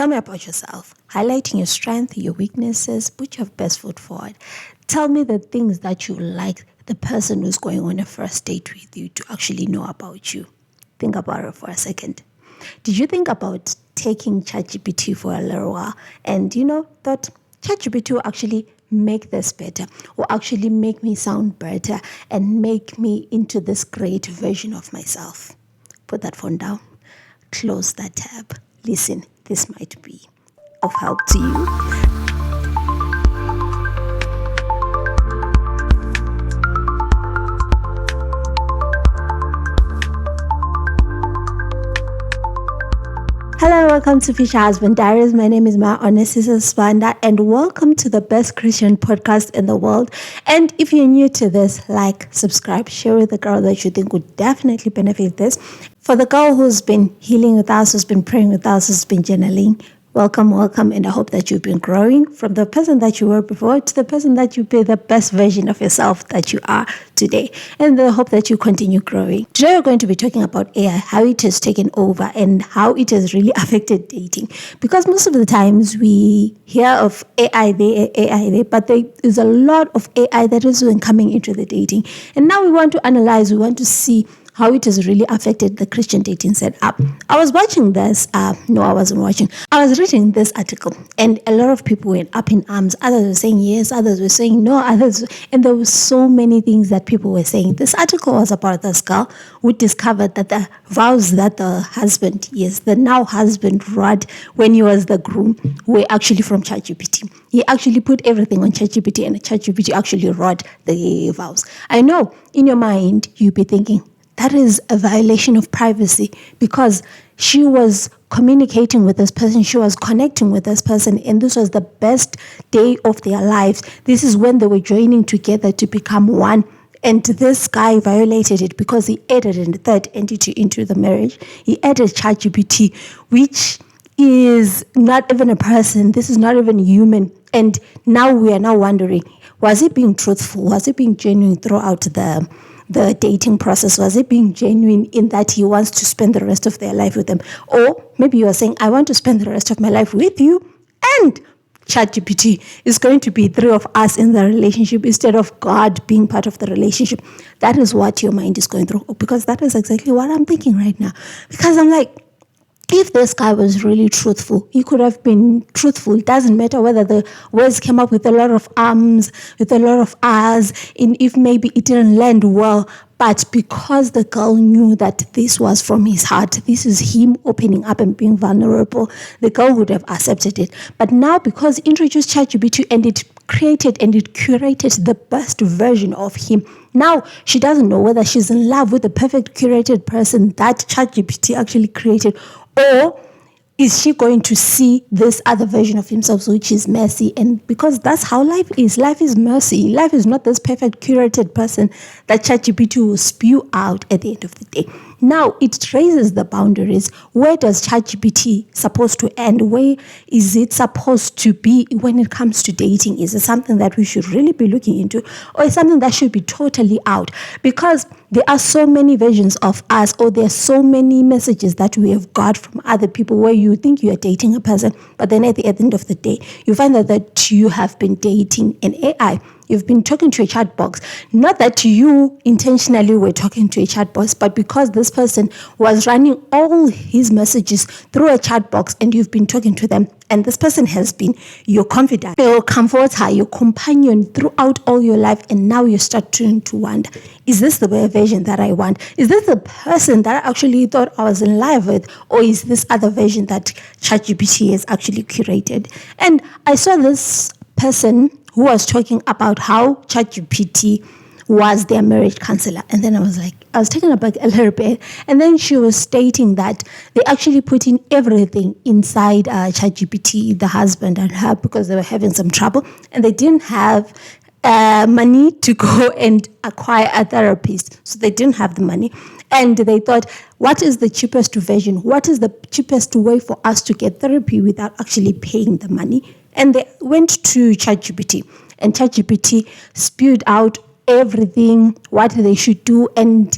Tell me about yourself, highlighting your strength, your weaknesses, put your best foot forward. Tell me the things that you like the person who's going on a first date with you to actually know about you. Think about it for a second. Did you think about taking ChatGPT for a little while and that ChatGPT will actually make this better, will actually make me sound better and make me into this great version of myself? Put that phone down, close that tab. Listen, this might be of help to you. Hello, welcome to Future Husband Diaries. My name is Ma Onesisa Spanda, and welcome to the best Christian podcast in the world. And if you're new to this, like, subscribe, share with the girl that you think would definitely benefit this. For the girl who's been healing with us, who's been praying with us, who's been journaling, welcome, and I hope that you've been growing from the person that you were before to the person that you be the best version of yourself that you are today. And I hope that you continue growing. Today we're going to be talking about AI, how it has taken over and how it has really affected dating. Because most of the times we hear of AI there, but there is a lot of AI that is coming into the dating. And now we want to analyze, we want to see how it has really affected the Christian dating setup. I was watching this, I was reading this article, and a lot of people went up in arms. Others were saying yes, others were saying no, and there were so many things that people were saying. This article was about this girl who discovered that the vows that the now husband wrote when he was the groom were actually from ChatGPT. He actually put everything on ChatGPT, and ChatGPT actually wrote the vows. I know in your mind you'll be thinking, that is a violation of privacy, because she was communicating with this person, she was connecting with this person, and this was the best day of their lives. This is when they were joining together to become one. And this guy violated it because he added a third entity into the marriage. He added ChatGPT, which is not even a person. This is not even human. And now we are now wondering, was he being truthful? Was he being genuine throughout the dating process? Was it being genuine in that he wants to spend the rest of their life with them? Or maybe you are saying, I want to spend the rest of my life with you, and ChatGPT is going to be three of us in the relationship instead of God being part of the relationship. That is what your mind is going through, because that is exactly what I'm thinking right now. Because I'm like, if this guy was really truthful, he could have been truthful. It doesn't matter whether the words came up with a lot of ums, with a lot of ahs, and if maybe it didn't land well. But because the girl knew that this was from his heart, this is him opening up and being vulnerable, the girl would have accepted it. But now, because it introduced ChatGPT and it created and it curated the best version of him, now she doesn't know whether she's in love with the perfect curated person that ChatGPT actually created, or is she going to see this other version of himself, which is messy? And because that's how life is. Life is messy. Life is not this perfect curated person that ChatGPT will spew out at the end of the day. Now, it raises the boundaries. Where does ChatGPT supposed to end? Where is it supposed to be when it comes to dating? Is it something that we should really be looking into, or is something that should be totally out? Because there are so many versions of us, or there are so many messages that we have got from other people where you think you are dating a person, but then at the end of the day, you find that you have been dating an AI. You've been talking to a chat box. Not that you intentionally were talking to a chat box, but because this person was running all his messages through a chat box and you've been talking to them. And this person has been your confidant, your comforter, your companion throughout all your life. And now you start to wonder, is this the version that I want? Is this the person that I actually thought I was in love with? Or is this other version that ChatGPT has actually curated? And I saw this person who was talking about how ChatGPT was their marriage counselor. And then I was taken aback a little bit. And then she was stating that they actually put in everything inside ChatGPT, the husband and her, because they were having some trouble. And they didn't have money to go and acquire a therapist. So they didn't have the money. And they thought, what is the cheapest version? What is the cheapest way for us to get therapy without actually paying the money? And they went to ChatGPT, and ChatGPT spewed out everything, what they should do. And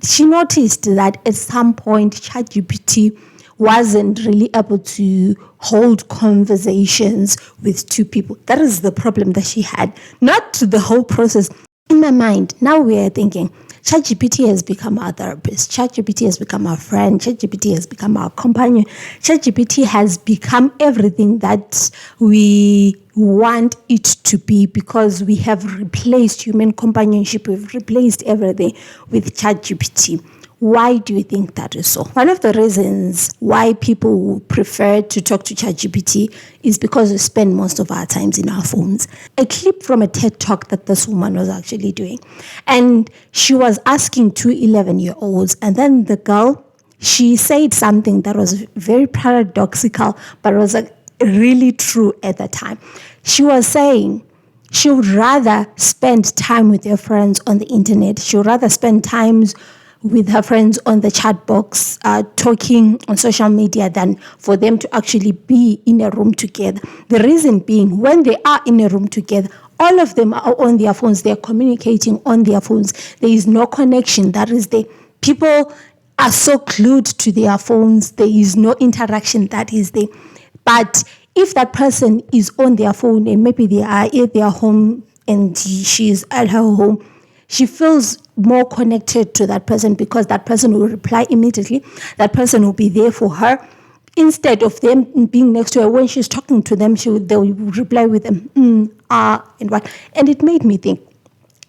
she noticed that at some point, ChatGPT wasn't really able to hold conversations with two people. That is the problem that she had, not the whole process. In my mind, now we are thinking, ChatGPT has become our therapist. ChatGPT has become our friend. ChatGPT has become our companion. ChatGPT has become everything that we want it to be, because we have replaced human companionship. We've replaced everything with ChatGPT. Why do you think that is so? One of the reasons why people prefer to talk to ChatGPT is because we spend most of our times in our phones. A clip from a TED Talk that this woman was actually doing. And she was asking two 11-year-olds. And then the girl, she said something that was very paradoxical, but it was really true at the time. She was saying, she would rather spend time with her friends on the internet. She would rather spend times with her friends on the chat box, talking on social media, than for them to actually be in a room together. The reason being, when they are in a room together, all of them are on their phones. They're communicating on their phones. There is no connection that is there. People are so glued to their phones. There is no interaction that is there. But if that person is on their phone and maybe they are at their home and she is at her home, she feels more connected to that person, because that person will reply immediately. That person will be there for her. Instead of them being next to her, when she's talking to them, they'll reply with them, and what. And it made me think,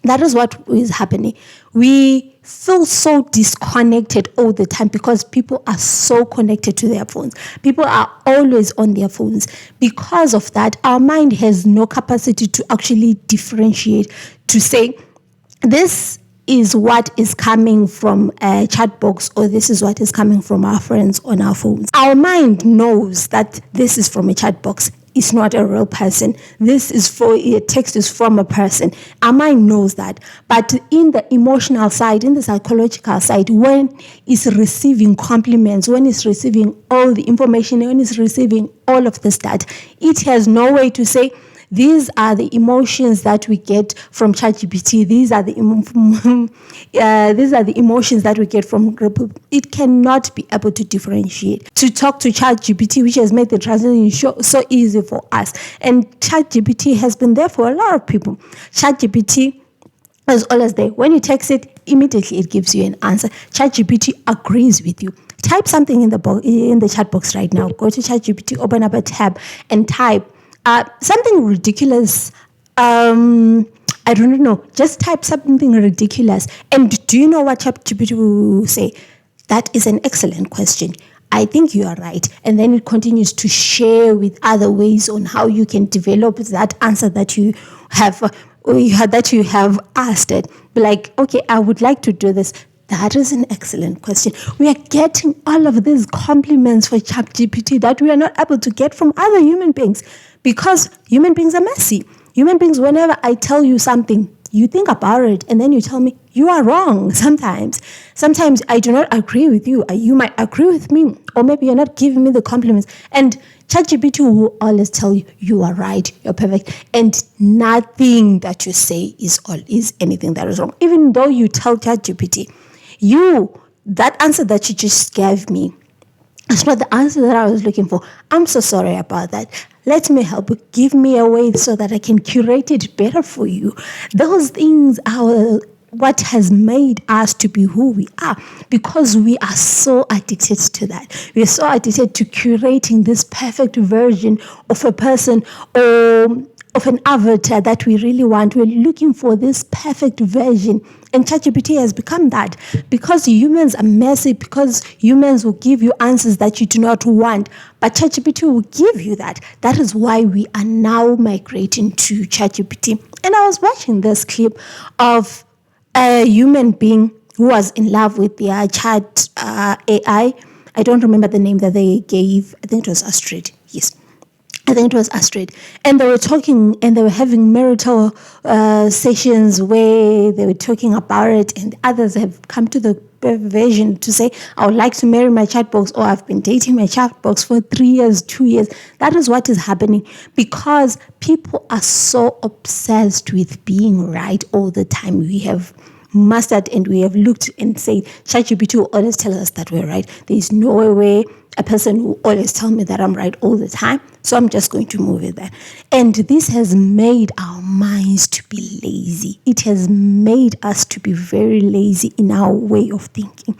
that is what is happening. We feel so disconnected all the time because people are so connected to their phones. People are always on their phones. Because of that, our mind has no capacity to actually differentiate, to say, this is what is coming from a chat box, or this is what is coming from our friends on our phones. Our mind knows that this is from a chat box. It's not a real person. This is for a text is from a person. Our mind knows that. But in the emotional side, in the psychological side, when it's receiving compliments, when it's receiving all the information, when it's receiving all of this data, it has no way to say, these are the emotions that we get from ChatGPT. These are the emotions that we get from group. It cannot be able to differentiate. To talk to ChatGPT, which has made the translation so easy for us. And ChatGPT has been there for a lot of people. ChatGPT is always there. When you text it, immediately it gives you an answer. ChatGPT agrees with you. Type something in the chat box right now. Go to ChatGPT, open up a tab, and type something ridiculous. I don't know. Just type something ridiculous. And do you know what ChatGPT will say? That is an excellent question. I think you are right. And then it continues to share with other ways on how you can develop that answer that you have asked it. Like, okay, I would like to do this. That is an excellent question. We are getting all of these compliments for ChatGPT that we are not able to get from other human beings, because human beings are messy. Human beings, whenever I tell you something, you think about it and then you tell me you are wrong sometimes. Sometimes I do not agree with you. You might agree with me, or maybe you're not giving me the compliments. And ChatGPT will always tell you, you are right, you're perfect. And nothing that you say is anything that is wrong. Even though you tell ChatGPT, that answer that you just gave me, it's not the answer that I was looking for. I'm so sorry about that. Let me help you. Give me a way so that I can curate it better for you. Those things are what has made us to be who we are, because we are so addicted to that. We are so addicted to curating this perfect version of a person or of an avatar that we really want. We're looking for this perfect version. And ChatGPT has become that, because humans are messy, because humans will give you answers that you do not want, but ChatGPT will give you that. That is why we are now migrating to ChatGPT. And I was watching this clip of a human being who was in love with their chat AI. I don't remember the name that they gave. I think it was Astrid. Yes. I think it was Astrid. And they were talking, and they were having marital sessions where they were talking about it, and others have come to the version to say, I would like to marry my chatbox, or I've been dating my chatbox for 3 years, 2 years. That is what is happening, because people are so obsessed with being right all the time. We have mastered and we have looked and said, ChatGPT will always tell us that we're right. There is no way a person will always tell me that I'm right all the time. So I'm just going to move it there. And this has made our minds to be lazy. It has made us to be very lazy in our way of thinking.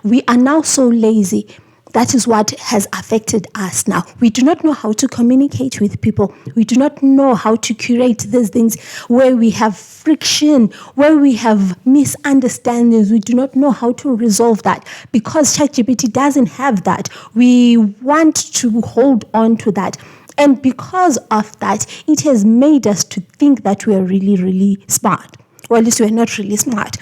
We are now so lazy. That is what has affected us now. We do not know how to communicate with people. We do not know how to curate these things where we have friction, where we have misunderstandings. We do not know how to resolve that because ChatGPT doesn't have that. We want to hold on to that. And because of that, it has made us to think that we are really, really smart. Well, at least we're not really smart.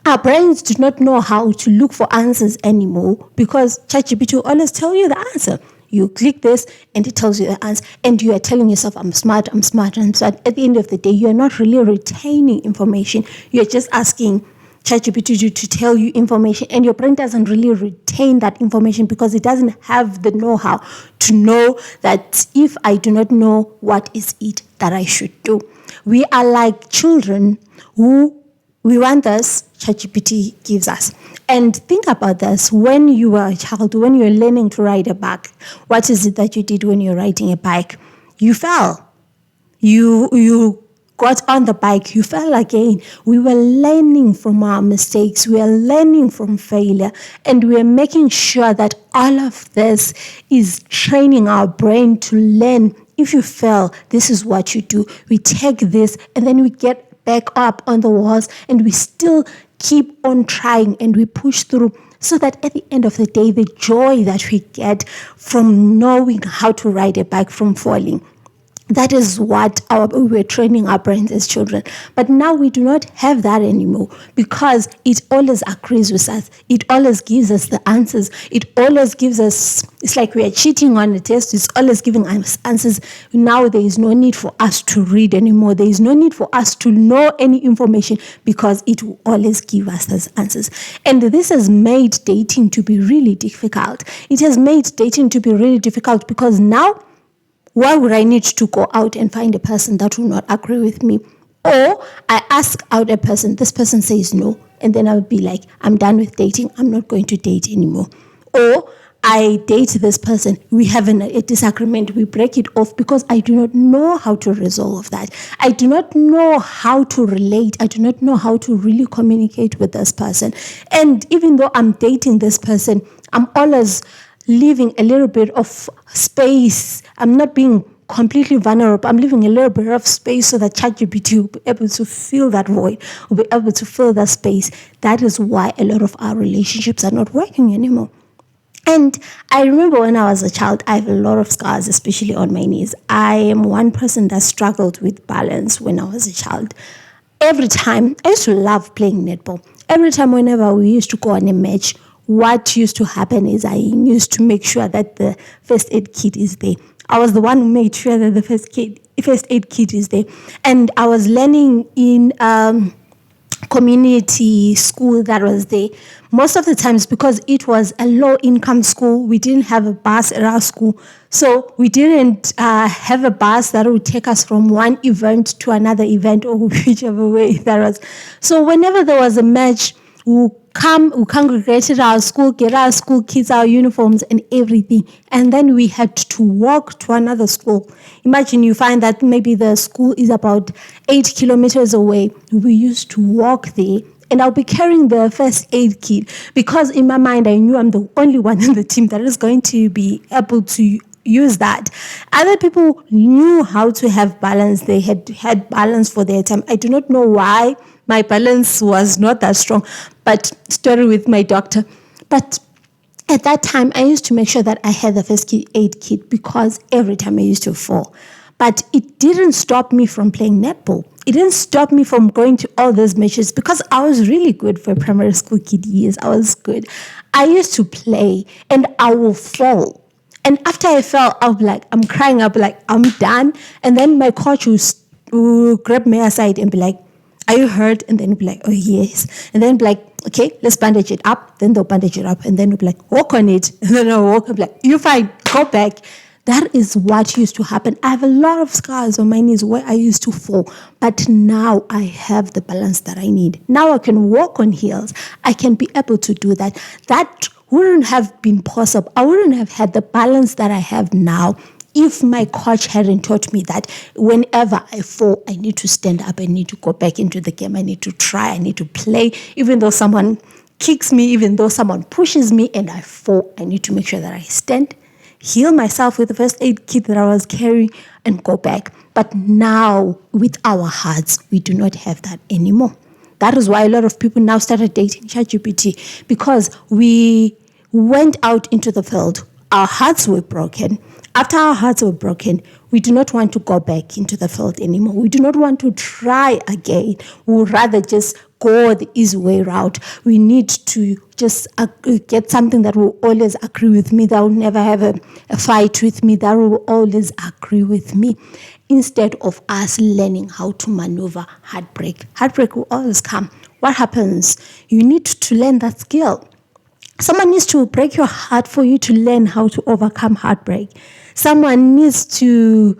Our brains do not know how to look for answers anymore because ChatGPT will always tell you the answer. You click this and it tells you the answer. And you are telling yourself, I'm smart, I'm smart, I'm smart. At the end of the day, you are not really retaining information. You're just asking ChatGPT to tell you information. And your brain doesn't really retain that information because it doesn't have the know-how to know that if I do not know what is it that I should do. We are like children who we want this, ChatGPT gives us. And think about this. When you were a child, when you were learning to ride a bike, what is it that you did when you're riding a bike? You fell. You got on the bike. You fell again. We were learning from our mistakes. We are learning from failure. And we are making sure that all of this is training our brain to learn. If you fell, this is what you do. We take this and then we get back up on the walls and we still keep on trying and we push through so that at the end of the day, the joy that we get from knowing how to ride a bike from falling, that is what we were training our brains as children. But now we do not have that anymore because it always agrees with us. It always gives us the answers. It always gives us, it's like we are cheating on the test. It's always giving us answers. Now there is no need for us to read anymore. There is no need for us to know any information because it will always give us those answers. And this has made dating to be really difficult. It has made dating to be really difficult because now, why would I need to go out and find a person that will not agree with me? Or I ask out a person, this person says no, and then I'll be like, I'm done with dating, I'm not going to date anymore. Or I date this person, we have a disagreement, we break it off because I do not know how to resolve that. I do not know how to relate. I do not know how to really communicate with this person. And even though I'm dating this person, I'm always leaving a little bit of space. I'm not being completely vulnerable. I'm leaving a little bit of space so that ChatGPT will be able to fill that void, will be able to fill that space. That is why a lot of our relationships are not working anymore. And I remember when I was a child, I have a lot of scars, especially on my knees. I am one person that struggled with balance when I was a child. Every time, I used to love playing netball. Every time whenever we used to go on a match, what used to happen is I used to make sure that the first aid kit is there. I was the one who made sure that the first aid kit is there. And I was learning in community school that was there. Most of the times, because it was a low-income school, we didn't have a bus at our school. So we didn't have a bus that would take us from one event to another event or whichever way that was. So whenever there was a match, we congregate at our school, get our school kids, our uniforms and everything. And then we had to walk to another school. Imagine you find that maybe the school is about 8 kilometers away. We used to walk there. And I'll be carrying the first aid kit because in my mind, I knew I'm the only one in the team that is going to be able to use that. Other people knew how to have balance. They had balance for their time. I do not know why my balance was not that strong, but story with my doctor. But at that time, I used to make sure that I had the first aid kit because every time I used to fall. But it didn't stop me from playing netball. It didn't stop me from going to all those matches because I was really good for primary school kid years. I was good. I used to play and I will fall. And after I fell, I'll be like, I'm crying. I'll be like, I'm done. And then my coach will grab me aside and be like, are you hurt? And then be like, oh, yes. And then be like, okay, let's bandage it up. Then they'll bandage it up. And then we'll be like, walk on it. And then I'll walk. I'll be like, you're fine. Go back. That is what used to happen. I have a lot of scars on my knees where I used to fall, but now I have the balance that I need. Now I can walk on heels. I can be able to do that. That wouldn't have been possible. I wouldn't have had the balance that I have now if my coach hadn't taught me that whenever I fall, I need to stand up, I need to go back into the game, I need to try, I need to play, even though someone kicks me, even though someone pushes me and I fall, I need to make sure that I stand, heal myself with the first aid kit that I was carrying and go back. But now with our hearts, we do not have that anymore. That is why a lot of people now started dating ChatGPT, because we went out into the field. Our hearts were broken. After our hearts were broken, we do not want to go back into the field anymore. We do not want to try again. We would rather just go the easy way route. We need to just get something that will always agree with me, that will never have a fight with me, that will always agree with me, instead of us learning how to maneuver heartbreak. Heartbreak will always come. What happens? You need to learn that skill. Someone needs to break your heart for you to learn how to overcome heartbreak. Someone needs to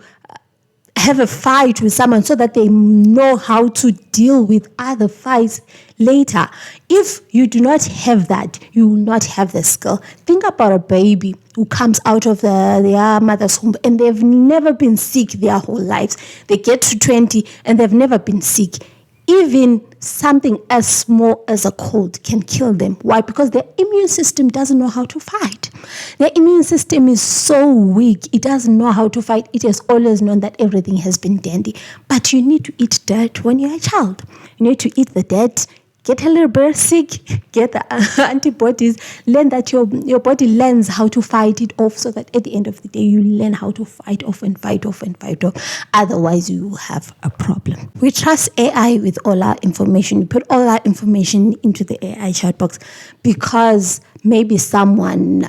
have a fight with someone so that they know how to deal with other fights later. If you do not have that, you will not have the skill. Think about a baby who comes out of their mother's womb and they've never been sick their whole lives. They get to 20 and they've never been sick. Even something as small as a cold can kill them. Why? Because their immune system doesn't know how to fight. Their immune system is so weak. It doesn't know how to fight. It has always known that everything has been dandy. But you need to eat dirt when you're a child. You need to eat the dirt. Get a little bit sick, get the antibodies, learn that your body learns how to fight it off, so that at the end of the day, you learn how to fight off and fight off and fight off. Otherwise, you will have a problem. We trust AI with all our information. We put all our information into the AI chat box because maybe someone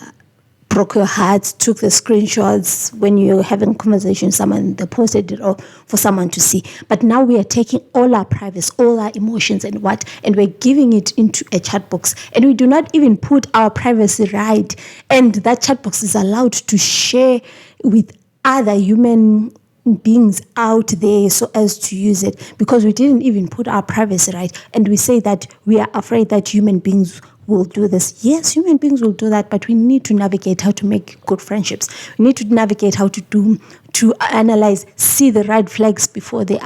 broke your heart, took the screenshots when you're having a conversation with someone, they posted it all for someone to see. But now we are taking all our privacy, all our emotions and we're giving it into a chat box. And we do not even put our privacy right. And that chat box is allowed to share with other human beings out there so as to use it, because we didn't even put our privacy right. And we say that we are afraid that human beings will do this. Yes, human beings will do that, but we need to navigate how to make good friendships. We need to navigate how to analyze, see the red flags before they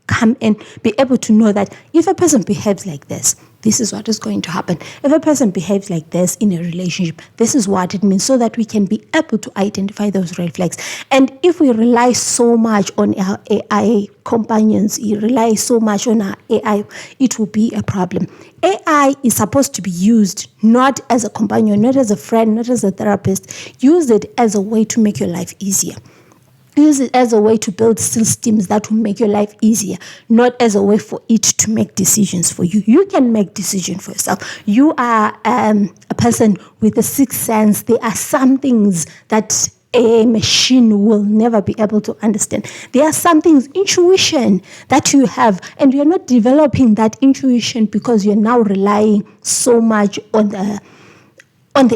come and be able to know that if a person behaves like this is what is going to happen. If a person behaves like this in a relationship, this is what it means, so that we can be able to identify those red flags. And if we rely so much on our AI companions, you rely so much on our AI, it will be a problem. AI is supposed to be used not as a companion, not as a friend, not as a therapist. Use it as a way to make your life easier. Use it as a way to build systems that will make your life easier, not as a way for it to make decisions for you. You can make decisions for yourself. You are a person with a sixth sense. There are some things that a machine will never be able to understand. There are some things, intuition, that you have, and you're not developing that intuition because you're now relying so much on the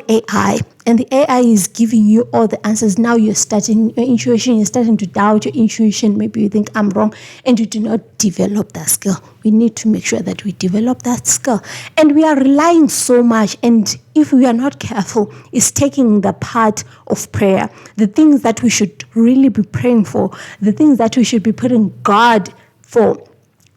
AI, and the AI is giving you all the answers. Now you're starting to doubt your intuition. Maybe you think I'm wrong, and you do not develop that skill. We need to make sure that we develop that skill. And we are relying so much, and if we are not careful, it's taking the part of prayer, the things that we should really be praying for, the things that we should be putting God for.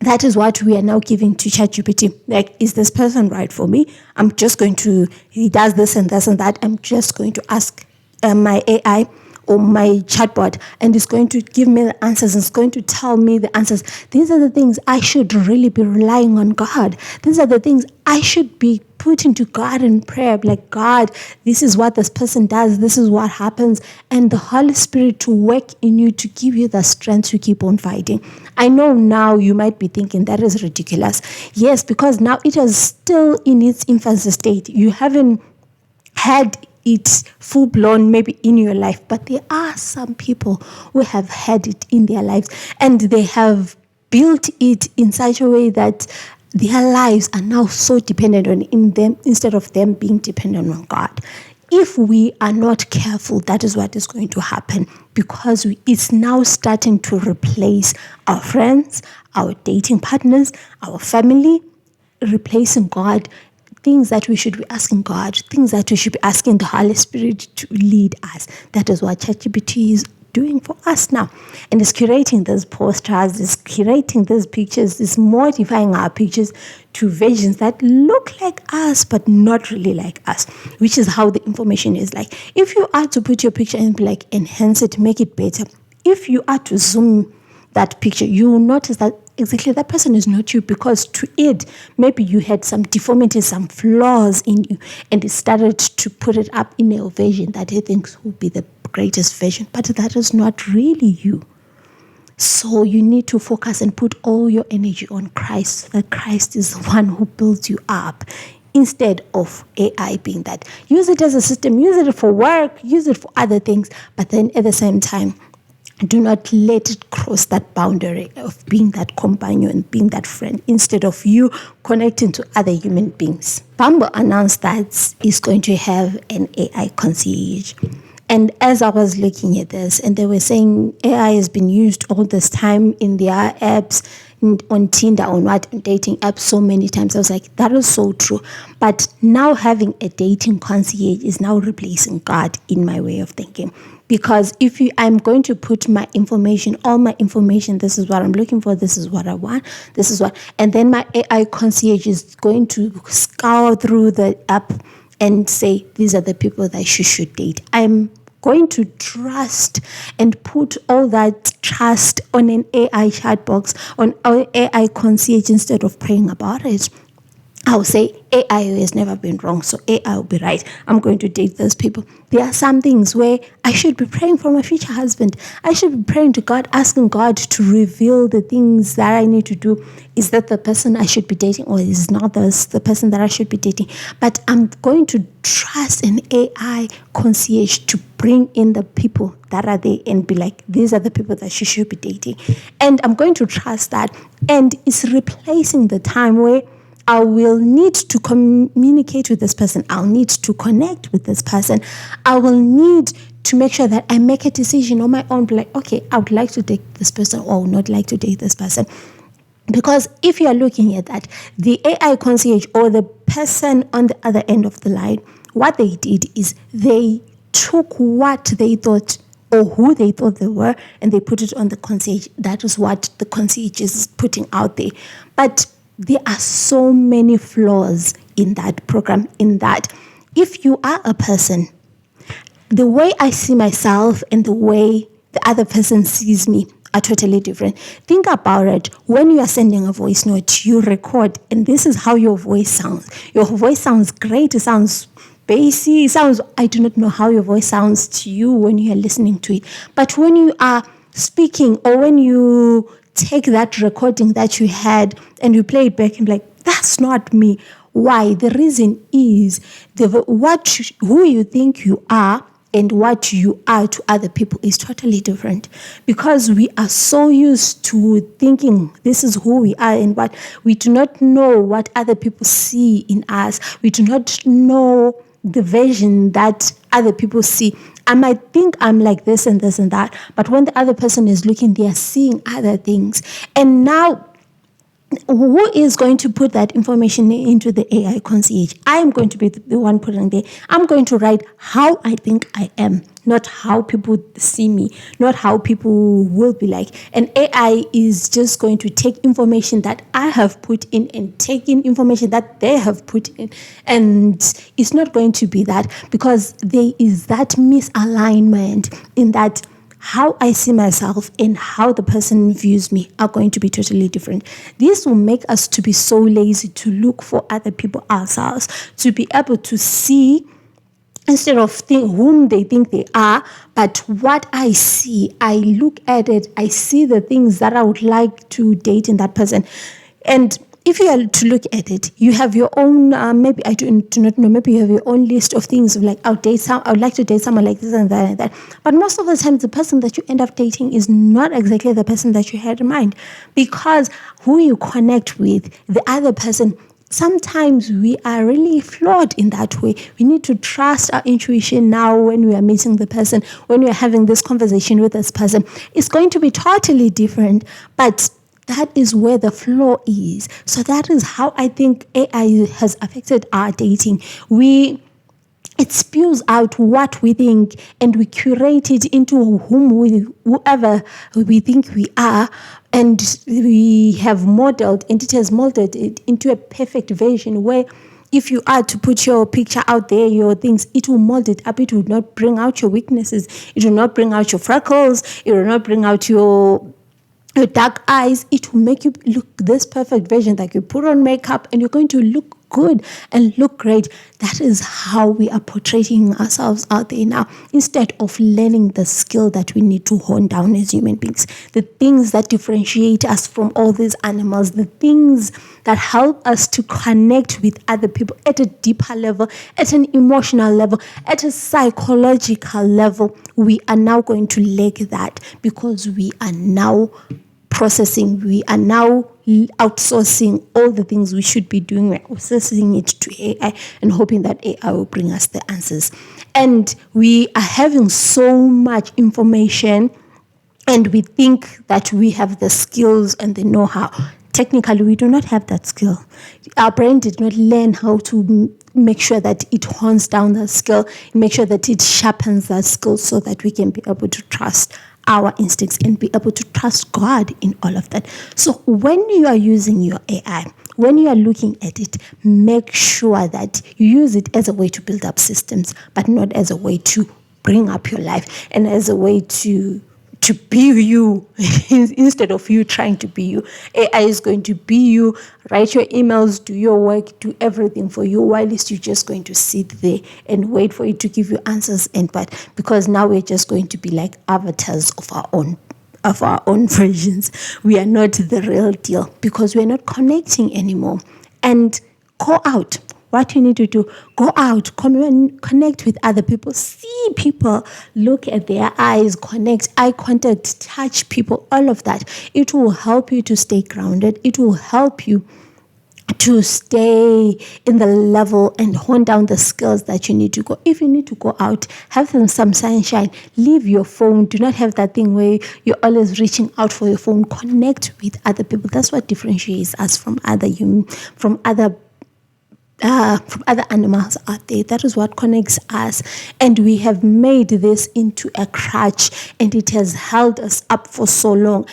That is what we are now giving to ChatGPT. Like, is this person right for me? He does this and this and that. I'm just going to ask my AI or my chatbot, and it's going to give me the answers. It's going to tell me the answers. These are the things I should really be relying on God. These are the things I should be putting to God in prayer. Like, God, this is what this person does. This is what happens. And the Holy Spirit to work in you to give you the strength to keep on fighting. I know now you might be thinking that is ridiculous. Yes, because now it is still in its infancy state. You haven't had it full-blown maybe in your life, but there are some people who have had it in their lives, and they have built it in such a way that their lives are now so dependent on in them instead of them being dependent on God. if we are not careful, that is what is going to happen, because it's now starting to replace our friends, our dating partners, our family, replacing God, things that we should be asking God, things that we should be asking the Holy Spirit to lead us. That is what ChatGPT is doing for us now. And it's curating these posters, it's curating these pictures, it's modifying our pictures to versions that look like us but not really like us, which is how the information is like. If you are to put your picture and like enhance it, make it better, if you are to zoom that picture, you will notice that exactly that person is not you, because to it, maybe you had some deformities, some flaws in you, and it started to put it up in a version that he thinks will be the greatest version, but that is not really you. So you need to focus and put all your energy on Christ, that Christ is the one who builds you up, instead of AI being that. Use it as a system, use it for work, use it for other things, but then at the same time, do not let it cross that boundary of being that companion, being that friend, instead of you connecting to other human beings. Bumble announced that it's going to have an AI concierge. And as I was looking at this, and they were saying AI has been used all this time in their apps, on Tinder, on dating apps so many times. I was like, that is so true. But now having a dating concierge is now replacing God in my way of thinking. Because if I'm going to put my information, all my information, this is what I'm looking for, this is what I want, this is what, and then my AI concierge is going to scour through the app and say, these are the people that you should date. I'm going to trust and put all that trust on an AI chat box, on our AI concierge, instead of praying about it. I'll say AI has never been wrong, so AI will be right. I'm going to date those people. There are some things where I should be praying for my future husband. I should be praying to God, asking God to reveal the things that I need to do. Is that the person I should be dating, or is not this the person that I should be dating? But I'm going to trust an AI concierge to bring in the people that are there and be like, these are the people that you should be dating. And I'm going to trust that. And it's replacing the time where I will need to communicate with this person. I'll need to connect with this person. I will need to make sure that I make a decision on my own. Like, okay, I would like to date this person, or not like to date this person. Because if you are looking at that, the AI concierge or the person on the other end of the line, what they did is they took what they thought or who they thought they were, and they put it on the concierge. That is what the concierge is putting out there. But there are so many flaws in that program, in that if you are a person, the way I see myself and the way the other person sees me are totally different. Think about it. When you are sending a voice note, you record, and this is how your voice sounds. Your voice sounds great. It sounds bassy. It sounds, I do not know how your voice sounds to you when you are listening to it. But when you are speaking, or when you take that recording that you had and you play it back and be like, that's not me. Why? The reason is who you think you are and what you are to other people is totally different, because we are so used to thinking this is who we are, and what we do not know what other people see in us. We do not know the version that other people see. I might think I'm like this and this and that, but when the other person is looking, they are seeing other things. And now, who is going to put that information into the AI concierge? I am going to be the one putting there. I'm going to write how I think I am, not how people see me, not how people will be like. And AI is just going to take information that I have put in and take in information that they have put in. And it's not going to be that, because there is that misalignment in that how I see myself and how the person views me are going to be totally different. This will make us to be so lazy to look for other people ourselves, to be able to see, instead of whom they think they are, but what I see. I look at it, I see the things that I would like to date in that person. And if you are to look at it, you have your own, maybe I do not know, maybe you have your own list of things of like, I would like to date someone like this and that and that. But most of the time, the person that you end up dating is not exactly the person that you had in mind, because who you connect with, the other person sometimes we are really flawed in that way. We need to trust our intuition now when we are meeting the person, when we are having this conversation with this person. It's going to be totally different, but that is where the flaw is. So that is how I think AI has affected our dating. It spews out what we think, and we curate it into whoever we think we are, and we have modeled, and it has molded it into a perfect version where if you are to put your picture out there, your things, it will mold it up. It will not bring out your weaknesses. It will not bring out your freckles. It will not bring out your dark eyes. It will make you look this perfect version, that you put on makeup and you're going to look good and look great. That is how we are portraying ourselves out there now, instead of learning the skill that we need to hone down as human beings, the things that differentiate us from all these animals, the things that help us to connect with other people at a deeper level, at an emotional level, at a psychological level. We are now going to lack that because we are now processing, we are now outsourcing all the things we should be doing. We're outsourcing it to AI and hoping that AI will bring us the answers. And we are having so much information, and we think that we have the skills and the know-how. Technically, we do not have that skill. Our brain did not learn how to make sure that it hones down that skill, make sure that it sharpens that skill so that we can be able to trust our instincts and be able to trust God in all of that. So when you are using your AI, when you are looking at it, make sure that you use it as a way to build up systems, but not as a way to bring up your life and as a way to be you instead of you trying to be you. AI is going to be you, write your emails, do your work, do everything for you, while you're just going to sit there and wait for it to give you answers. And but because now we're just going to be like avatars of our own versions. We are not the real deal because we're not connecting anymore. And go out. What you need to do, go out, connect with other people, see people, look at their eyes, connect, eye contact, touch people, all of that. It will help you to stay grounded. It will help you to stay in the level and hone down the skills that you need to go. If you need to go out, have some sunshine, leave your phone. Do not have that thing where you're always reaching out for your phone. Connect with other people. That's what differentiates us from other animals out there. That is what connects us, and we have made this into a crutch, and it has held us up for so long.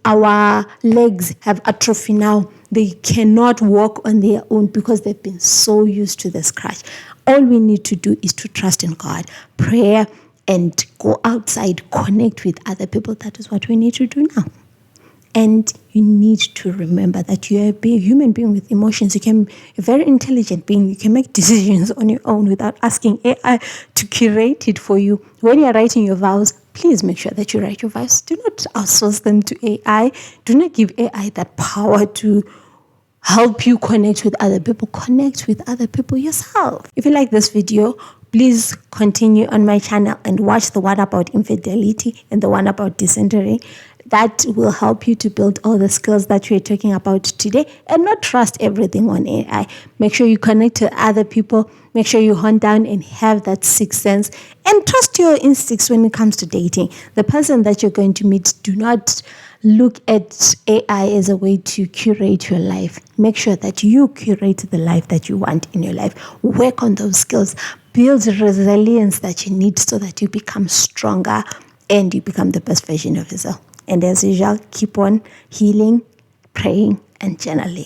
Our legs have atrophy now. They cannot walk on their own because they've been so used to this crutch. All we need to do is to trust in God, prayer, and go outside, connect with other people. That is what we need to do now. And you need to remember that you are a human being with emotions. You're a very intelligent being. You can make decisions on your own without asking AI to curate it for you. When you're writing your vows, please make sure that you write your vows. Do not outsource them to AI. Do not give AI that power to help you connect with other people. Connect with other people yourself. If you like this video, please continue on my channel and watch the one about infidelity and the one about dysentery. That will help you to build all the skills that we're talking about today and not trust everything on AI. Make sure you connect to other people. Make sure you hunt down and have that sixth sense and trust your instincts when it comes to dating. The person that you're going to meet, do not look at AI as a way to curate your life. Make sure that you curate the life that you want in your life. Work on those skills. Build the resilience that you need so that you become stronger and you become the best version of yourself. And as usual, keep on healing, praying, and journaling.